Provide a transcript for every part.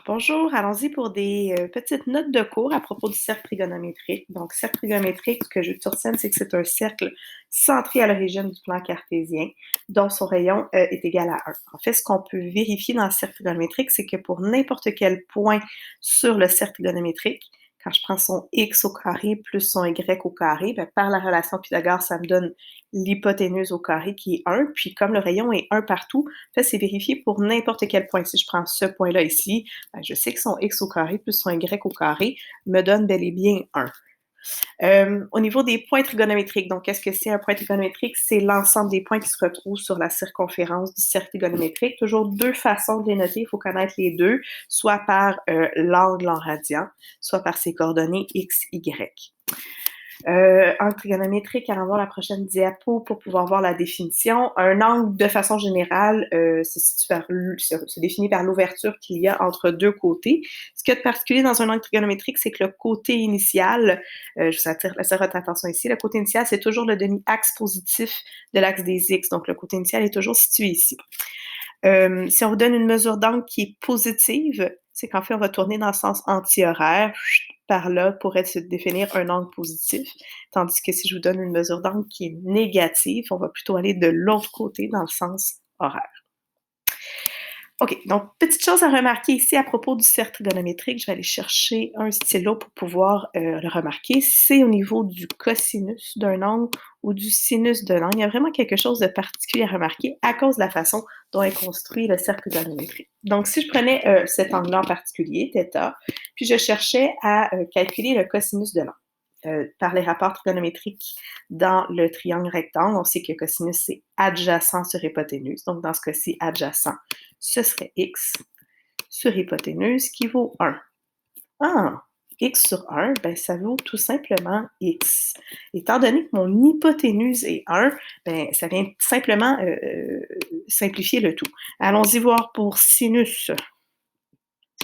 Bonjour, allons-y pour des petites notes de cours à propos du cercle trigonométrique. Donc, cercle trigonométrique, ce que je veux que tu retiennes, c'est que c'est un cercle centré à l'origine du plan cartésien, dont son rayon est égal à 1. En fait, ce qu'on peut vérifier dans le cercle trigonométrique, c'est que pour n'importe quel point sur le cercle trigonométrique, quand je prends son x au carré plus son y au carré, ben, par la relation Pythagore, ça me donne l'hypoténuse au carré qui est 1. Puis comme le rayon est 1 partout, en fait, c'est vérifié pour n'importe quel point. Si je prends ce point-là ici, ben, je sais que son x au carré plus son y au carré me donne bel et bien 1. Au niveau des points trigonométriques, donc qu'est-ce que c'est un point trigonométrique? C'est l'ensemble des points qui se retrouvent sur la circonférence du cercle trigonométrique. Toujours deux façons de les noter, il faut connaître les deux, soit par l'angle en radian, soit par ses coordonnées x, y. Angle trigonométrique, allons voir la prochaine diapo pour pouvoir voir la définition. Un angle, de façon générale, se définit par l'ouverture qu'il y a entre deux côtés. Ce qu'il y a de particulier dans un angle trigonométrique, c'est que le côté initial, je vous attire votre attention ici, le côté initial, c'est toujours le demi-axe positif de l'axe des x. Donc, le côté initial est toujours situé ici. Si on vous donne une mesure d'angle qui est positive, c'est qu'en fait, on va tourner dans le sens anti-horaire, par là, pourrait se définir un angle positif. Tandis que si je vous donne une mesure d'angle qui est négative, on va plutôt aller de l'autre côté dans le sens horaire. OK, donc petite chose à remarquer ici à propos du cercle trigonométrique, je vais aller chercher un stylo pour pouvoir le remarquer. C'est au niveau du cosinus d'un angle ou du sinus de l'angle. Il y a vraiment quelque chose de particulier à remarquer à cause de la façon dont est construit le cercle trigonométrique. Donc, si je prenais cet angle-là en particulier, θ, puis je cherchais à calculer le cosinus de l'angle. Par les rapports trigonométriques dans le triangle rectangle, on sait que cosinus, c'est adjacent sur hypoténuse. Donc, dans ce cas-ci, adjacent, ce serait x sur hypoténuse qui vaut 1. Ah! X sur 1, ben, ça vaut tout simplement x. Étant donné que mon hypoténuse est 1, ben, ça vient simplement simplifier le tout. Allons-y voir pour sinus.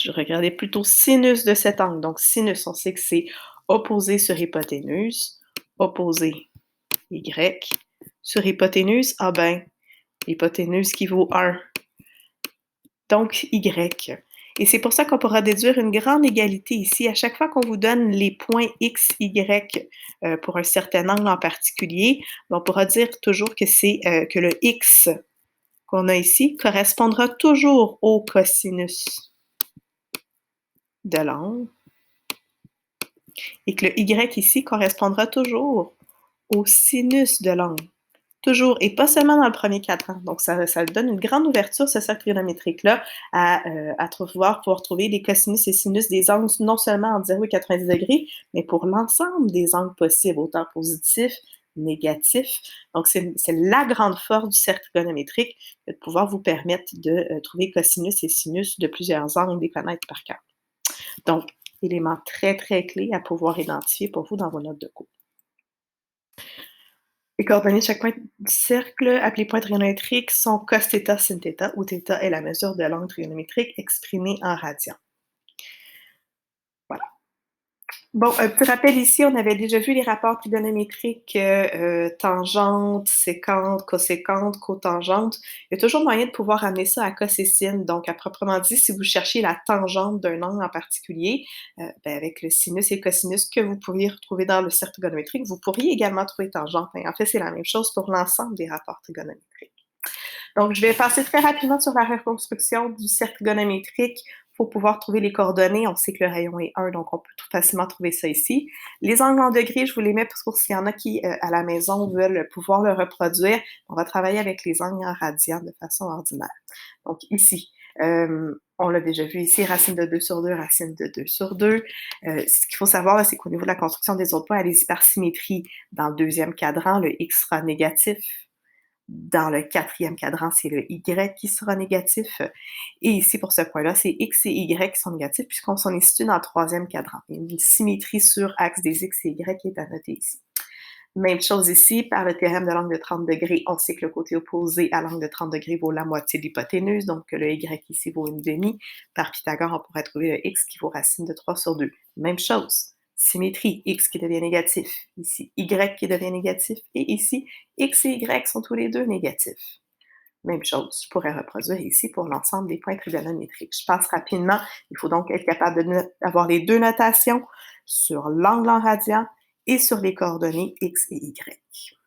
Je regardais plutôt sinus de cet angle. Donc, sinus, on sait que c'est opposé sur hypoténuse, opposé y. Sur hypoténuse, ah ben, hypoténuse qui vaut 1. Donc, y. Et c'est pour ça qu'on pourra déduire une grande égalité ici. À chaque fois qu'on vous donne les points x, y pour un certain angle en particulier, on pourra dire toujours que c'est que le x qu'on a ici correspondra toujours au cosinus de l'angle et que le y ici correspondra toujours au sinus de l'angle. Toujours, et pas seulement dans le premier cadran. Donc, ça donne une grande ouverture, ce cercle trigonométrique-là, à pouvoir trouver les cosinus et sinus des angles non seulement entre 0 et 90 degrés, mais pour l'ensemble des angles possibles, autant positifs, négatifs. Donc, c'est la grande force du cercle trigonométrique de pouvoir vous permettre de trouver cosinus et sinus de plusieurs angles et les connaître par cœur. Donc, élément très, très clé à pouvoir identifier pour vous dans vos notes de cours. Les coordonnées de chaque point du cercle, appelé point trigonométrique, sont cos θ, sin θ, où θ est la mesure de l'angle trigonométrique exprimée en radians. Voilà. Bon, un petit rappel ici, on avait déjà vu les rapports trigonométriques tangente, sécante, coséquente, cotangente. Il y a toujours moyen de pouvoir amener ça à cos et sin. Donc, à proprement dit, si vous cherchez la tangente d'un angle en particulier, avec le sinus et le cosinus que vous pourriez retrouver dans le cercle trigonométrique, vous pourriez également trouver tangente. En fait, c'est la même chose pour l'ensemble des rapports trigonométriques. Donc, je vais passer très rapidement sur la reconstruction du cercle trigonométrique pour pouvoir trouver les coordonnées. On sait que le rayon est 1, donc on peut tout facilement trouver ça ici. Les angles en degrés, je vous les mets pour s'il y en a qui, à la maison, veulent pouvoir le reproduire. On va travailler avec les angles en radian de façon ordinaire. Donc, ici, on l'a déjà vu ici, racine de 2 sur 2, racine de 2 sur 2. Ce qu'il faut savoir, c'est qu'au niveau de la construction des autres points, allez-y par symétrie. Dans le deuxième cadran, le x sera négatif. Dans le quatrième cadran, c'est le y qui sera négatif. Et ici, pour ce point-là, c'est x et y qui sont négatifs puisqu'on s'en est situé dans le troisième cadran. Il y a une symétrie sur axe des x et y qui est à noter ici. Même chose ici, par le théorème de l'angle de 30 degrés, on sait que le côté opposé à l'angle de 30 degrés vaut la moitié de l'hypoténuse, donc le y ici vaut une demi. Par Pythagore, on pourrait trouver le x qui vaut racine de 3 sur 2. Même chose. Symétrie, x qui devient négatif, ici y qui devient négatif, et ici x et y sont tous les deux négatifs. Même chose, je pourrais reproduire ici pour l'ensemble des points trigonométriques. Je passe rapidement. Il faut donc être capable d'avoir les deux notations sur l'angle en radian et sur les coordonnées x et y.